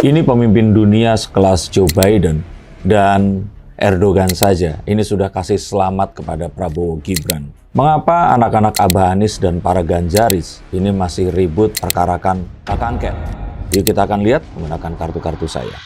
Ini pemimpin dunia sekelas Joe Biden dan Erdogan saja ini sudah kasih selamat kepada Prabowo Gibran. Mengapa anak-anak Abah Anis dan para Ganjaris ini masih ribut perkarakan hak angket? Yuk kita akan lihat menggunakan kartu-kartu saya.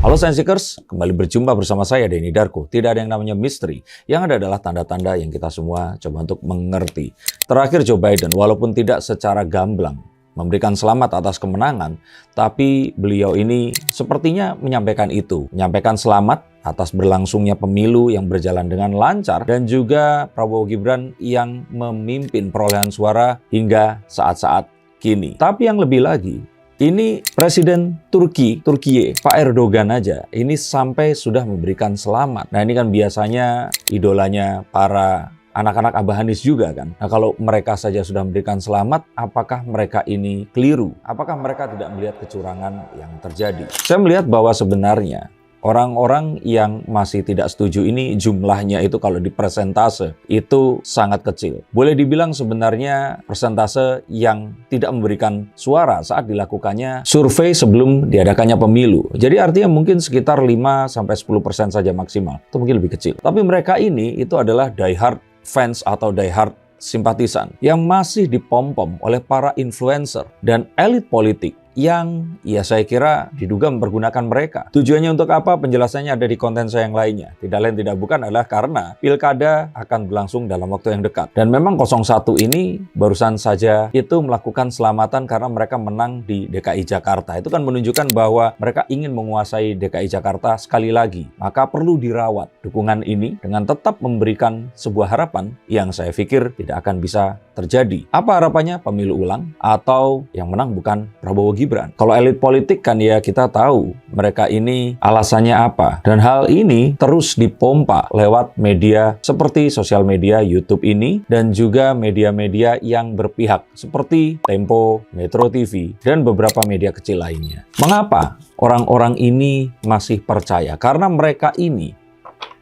Halo Science Seekers, kembali berjumpa bersama saya Denny Darko. Tidak ada yang namanya misteri, yang ada adalah tanda-tanda yang kita semua coba untuk mengerti. Terakhir Joe Biden, walaupun tidak secara gamblang memberikan selamat atas kemenangan, tapi beliau ini sepertinya menyampaikan itu. Menyampaikan selamat atas berlangsungnya pemilu yang berjalan dengan lancar, dan juga Prabowo Gibran yang memimpin perolehan suara hingga saat-saat kini. Tapi yang lebih lagi, ini Presiden Turki, Pak Erdogan aja, ini sampai sudah memberikan selamat. Nah ini kan biasanya idolanya para anak-anak Abah Anis juga kan. Nah kalau mereka saja sudah memberikan selamat, apakah mereka ini keliru? Apakah mereka tidak melihat kecurangan yang terjadi? Saya melihat bahwa sebenarnya orang-orang yang masih tidak setuju ini jumlahnya itu kalau di persentase itu sangat kecil. Boleh dibilang sebenarnya persentase yang tidak memberikan suara saat dilakukannya survei sebelum diadakannya pemilu. Jadi artinya mungkin sekitar 5-10% saja maksimal. Itu mungkin lebih kecil. Tapi mereka ini itu adalah diehard fans atau diehard simpatisan yang masih dipom-pom oleh para influencer dan elit politik yang ya saya kira diduga mempergunakan mereka. Tujuannya untuk apa? Penjelasannya ada di konten saya yang lainnya. Tidak lain tidak bukan adalah karena pilkada akan berlangsung dalam waktu yang dekat. Dan memang 01 ini barusan saja itu melakukan selamatan karena mereka menang di DKI Jakarta. Itu kan menunjukkan bahwa mereka ingin menguasai DKI Jakarta sekali lagi. Maka perlu dirawat dukungan ini dengan tetap memberikan sebuah harapan yang saya pikir tidak akan bisa terjadi. Apa harapannya? Pemilu ulang atau yang menang bukan Prabowo Gibran. Kalau elit politik kan ya kita tahu mereka ini alasannya apa. Dan hal ini terus dipompa lewat media seperti sosial media YouTube ini dan juga media-media yang berpihak seperti Tempo, Metro TV, dan beberapa media kecil lainnya. Mengapa orang-orang ini masih percaya? Karena mereka ini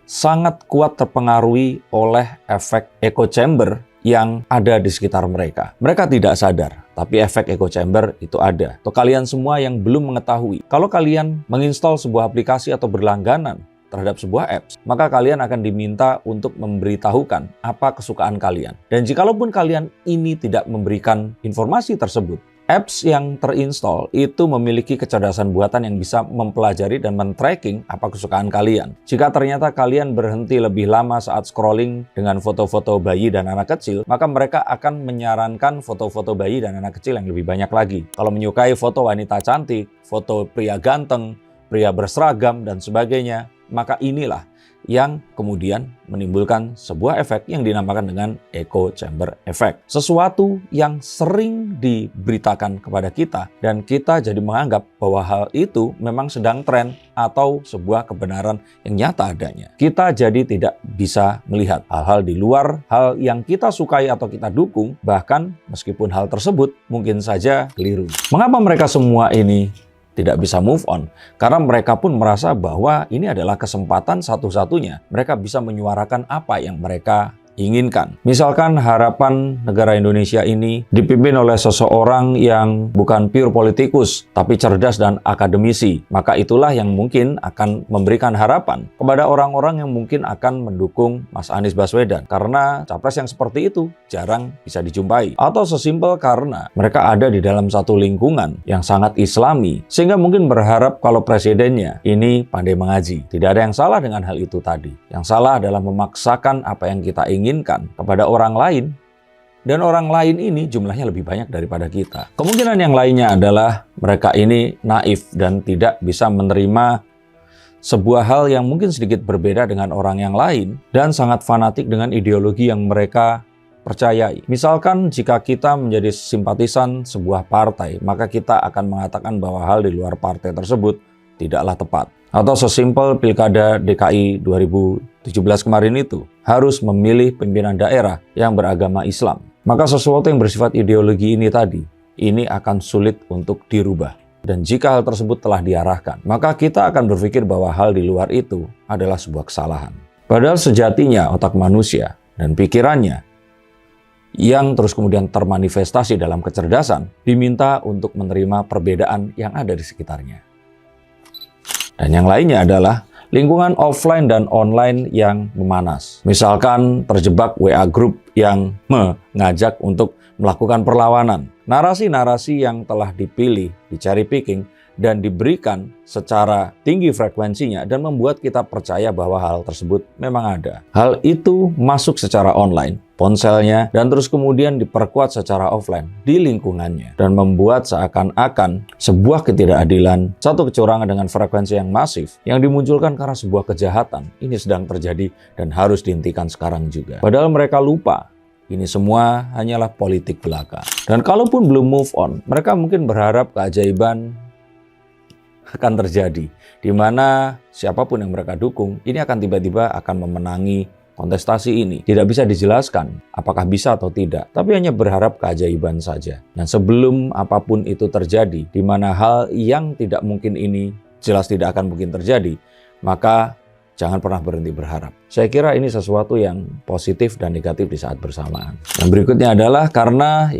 sangat kuat terpengaruhi oleh efek echo chamber yang ada di sekitar mereka. Mereka tidak sadar, tapi efek echo chamber itu ada. Untuk kalian semua yang belum mengetahui, kalau kalian menginstal sebuah aplikasi atau berlangganan terhadap sebuah apps, maka kalian akan diminta untuk memberitahukan apa kesukaan kalian. Dan jikalaupun kalian ini tidak memberikan informasi tersebut, apps yang terinstall itu memiliki kecerdasan buatan yang bisa mempelajari dan men-tracking apa kesukaan kalian. Jika ternyata kalian berhenti lebih lama saat scrolling dengan foto-foto bayi dan anak kecil, maka mereka akan menyarankan foto-foto bayi dan anak kecil yang lebih banyak lagi. Kalau menyukai foto wanita cantik, foto pria ganteng, pria berseragam, dan sebagainya, maka inilah yang kemudian menimbulkan sebuah efek yang dinamakan dengan echo chamber effect. Sesuatu yang sering diberitakan kepada kita dan kita jadi menganggap bahwa hal itu memang sedang tren atau sebuah kebenaran yang nyata adanya. Kita jadi tidak bisa melihat hal-hal di luar hal yang kita sukai atau kita dukung, bahkan meskipun hal tersebut mungkin saja keliru. Mengapa mereka semua ini tidak bisa move on? Karena mereka pun merasa bahwa ini adalah kesempatan satu-satunya mereka bisa menyuarakan apa yang mereka inginkan. Misalkan harapan negara Indonesia ini dipimpin oleh seseorang yang bukan pure politikus, tapi cerdas dan akademisi. Maka itulah yang mungkin akan memberikan harapan kepada orang-orang yang mungkin akan mendukung Mas Anies Baswedan. Karena capres yang seperti itu jarang bisa dijumpai. Atau sesimpel karena mereka ada di dalam satu lingkungan yang sangat islami, sehingga mungkin berharap kalau presidennya ini pandai mengaji. Tidak ada yang salah dengan hal itu tadi. Yang salah adalah memaksakan apa yang kita inginkan kepada orang lain, dan orang lain ini jumlahnya lebih banyak daripada kita. Kemungkinan yang lainnya adalah mereka ini naif dan tidak bisa menerima sebuah hal yang mungkin sedikit berbeda dengan orang yang lain dan sangat fanatik dengan ideologi yang mereka percayai. Misalkan jika kita menjadi simpatisan sebuah partai, maka kita akan mengatakan bahwa hal di luar partai tersebut tidaklah tepat. Atau sesimpel pilkada DKI 2017 kemarin itu harus memilih pimpinan daerah yang beragama Islam. Maka sesuatu yang bersifat ideologi ini tadi, ini akan sulit untuk dirubah. Dan jika hal tersebut telah diarahkan, maka kita akan berpikir bahwa hal di luar itu adalah sebuah kesalahan. Padahal sejatinya otak manusia dan pikirannya yang terus kemudian termanifestasi dalam kecerdasan diminta untuk menerima perbedaan yang ada di sekitarnya. Dan yang lainnya adalah lingkungan offline dan online yang memanas. Misalkan terjebak WA group yang mengajak untuk melakukan perlawanan. Narasi-narasi yang telah dipilih, di-cherry picking, dan diberikan secara tinggi frekuensinya dan membuat kita percaya bahwa hal tersebut memang ada. Hal itu masuk secara online, ponselnya, dan terus kemudian diperkuat secara offline di lingkungannya dan membuat seakan-akan sebuah ketidakadilan, satu kecurangan dengan frekuensi yang masif yang dimunculkan karena sebuah kejahatan ini sedang terjadi dan harus dihentikan sekarang juga. Padahal mereka lupa. Ini semua hanyalah politik belaka. Dan kalaupun belum move on, mereka mungkin berharap keajaiban akan terjadi, di mana siapapun yang mereka dukung, ini akan tiba-tiba akan memenangi kontestasi ini. Tidak bisa dijelaskan apakah bisa atau tidak, tapi hanya berharap keajaiban saja. Dan sebelum apapun itu terjadi, di mana hal yang tidak mungkin ini jelas tidak akan mungkin terjadi, maka jangan pernah berhenti berharap. Saya kira ini sesuatu yang positif dan negatif di saat bersamaan. Yang berikutnya adalah karena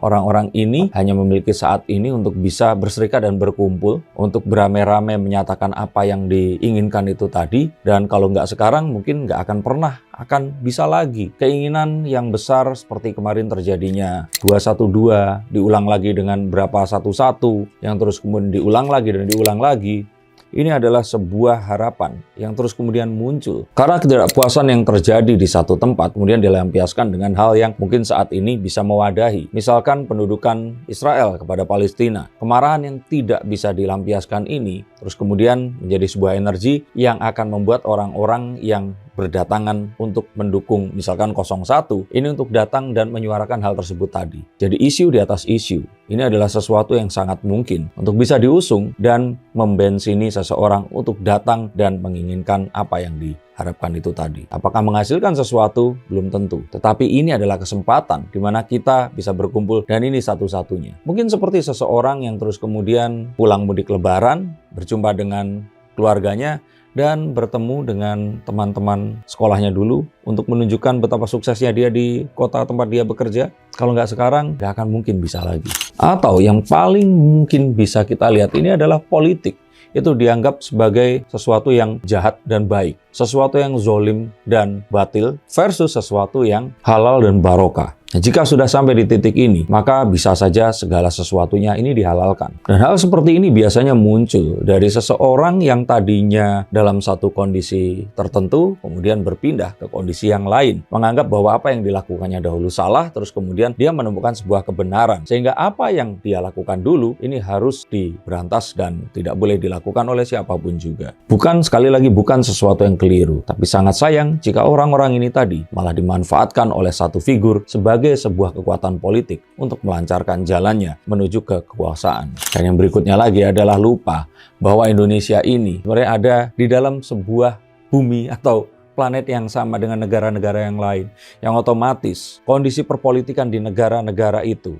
orang-orang ini hanya memiliki saat ini untuk bisa berserikat dan berkumpul, untuk beramai-ramai menyatakan apa yang diinginkan itu tadi, dan kalau nggak sekarang mungkin nggak akan pernah akan bisa lagi. Keinginan yang besar seperti kemarin terjadinya 212, diulang lagi dengan berapa 11, yang terus kemudian diulang lagi dan diulang lagi. Ini adalah sebuah harapan yang terus kemudian muncul. Karena ketidakpuasan yang terjadi di satu tempat kemudian dilampiaskan dengan hal yang mungkin saat ini bisa mewadahi. Misalkan pendudukan Israel kepada Palestina. Kemarahan yang tidak bisa dilampiaskan ini terus kemudian menjadi sebuah energi yang akan membuat orang-orang yang berdatangan untuk mendukung misalkan 01 ini untuk datang dan menyuarakan hal tersebut tadi. Jadi isu di atas isu. Ini adalah sesuatu yang sangat mungkin untuk bisa diusung dan membensini seseorang untuk datang dan menginginkan apa yang diharapkan itu tadi. Apakah menghasilkan sesuatu? Belum tentu. Tetapi ini adalah kesempatan di mana kita bisa berkumpul dan ini satu-satunya. Mungkin seperti seseorang yang terus kemudian pulang mudik lebaran, berjumpa dengan keluarganya, dan bertemu dengan teman-teman sekolahnya dulu untuk menunjukkan betapa suksesnya dia di kota tempat dia bekerja. Kalau nggak sekarang, nggak akan mungkin bisa lagi. Atau yang paling mungkin bisa kita lihat ini adalah politik. Itu dianggap sebagai sesuatu yang jahat dan baik. Sesuatu yang zolim dan batil versus sesuatu yang halal dan barokah. Nah, jika sudah sampai di titik ini, maka bisa saja segala sesuatunya ini dihalalkan. Dan hal seperti ini biasanya muncul dari seseorang yang tadinya dalam satu kondisi tertentu, kemudian berpindah ke kondisi yang lain. Menganggap bahwa apa yang dilakukannya dahulu salah, terus kemudian dia menemukan sebuah kebenaran. Sehingga apa yang dia lakukan dulu, ini harus diberantas dan tidak boleh dilakukan oleh siapapun juga. Sekali lagi, bukan sesuatu yang keliru. Tapi sangat sayang jika orang-orang ini tadi malah dimanfaatkan oleh satu figur sebagai sebuah kekuatan politik untuk melancarkan jalannya menuju ke kekuasaan. Dan yang berikutnya lagi adalah lupa bahwa Indonesia ini sebenarnya ada di dalam sebuah bumi atau planet yang sama dengan negara-negara yang lain, yang otomatis kondisi perpolitikan di negara-negara itu,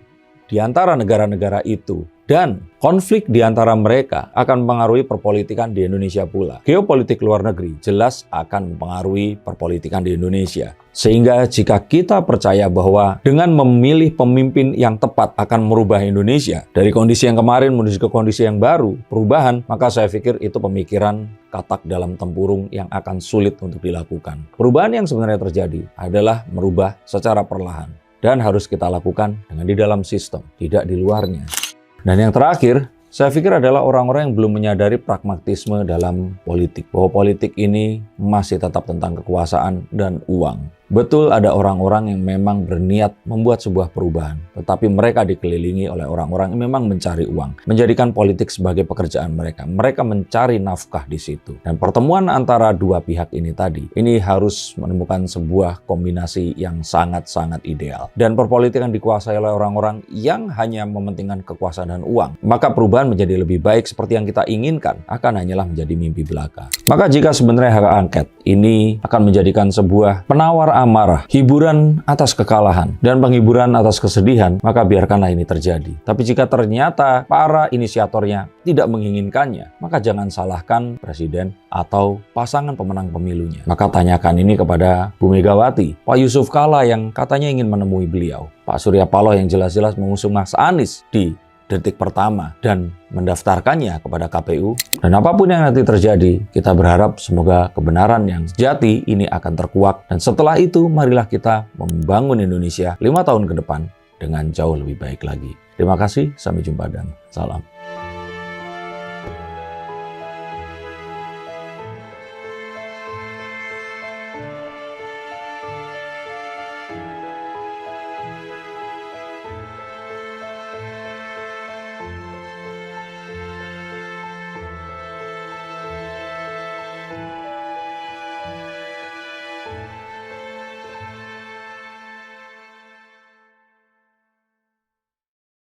di antara negara-negara itu, dan konflik di antara mereka akan mempengaruhi perpolitikan di Indonesia pula. Geopolitik luar negeri jelas akan mempengaruhi perpolitikan di Indonesia. Sehingga jika kita percaya bahwa dengan memilih pemimpin yang tepat akan merubah Indonesia dari kondisi yang kemarin menuju ke kondisi yang baru, perubahan, maka saya pikir itu pemikiran katak dalam tempurung yang akan sulit untuk dilakukan. Perubahan yang sebenarnya terjadi adalah merubah secara perlahan dan harus kita lakukan dengan di dalam sistem, tidak di luarnya. Dan yang terakhir, saya pikir adalah orang-orang yang belum menyadari pragmatisme dalam politik. Bahwa politik ini masih tetap tentang kekuasaan dan uang. Betul ada orang-orang yang memang berniat membuat sebuah perubahan. Tetapi mereka dikelilingi oleh orang-orang yang memang mencari uang. Menjadikan politik sebagai pekerjaan mereka. Mereka mencari nafkah di situ. Dan pertemuan antara dua pihak ini tadi, ini harus menemukan sebuah kombinasi yang sangat-sangat ideal. Dan perpolitikan dikuasai oleh orang-orang yang hanya mementingkan kekuasaan dan uang. Maka perubahan menjadi lebih baik seperti yang kita inginkan akan hanyalah menjadi mimpi belaka. Maka jika sebenarnya hak angket ini akan menjadikan sebuah penawar amarah, hiburan atas kekalahan, dan penghiburan atas kesedihan, maka biarkanlah ini terjadi. Tapi jika ternyata para inisiatornya tidak menginginkannya, maka jangan salahkan presiden atau pasangan pemenang pemilunya. Maka tanyakan ini kepada Bu Megawati, Pak Yusuf Kalla yang katanya ingin menemui beliau, Pak Surya Paloh yang jelas-jelas mengusung Mas Anies di detik pertama dan mendaftarkannya kepada KPU. Dan apapun yang nanti terjadi, kita berharap semoga kebenaran yang sejati ini akan terkuak. Dan setelah itu, marilah kita membangun Indonesia 5 tahun ke depan dengan jauh lebih baik lagi. Terima kasih, sampai jumpa dan salam.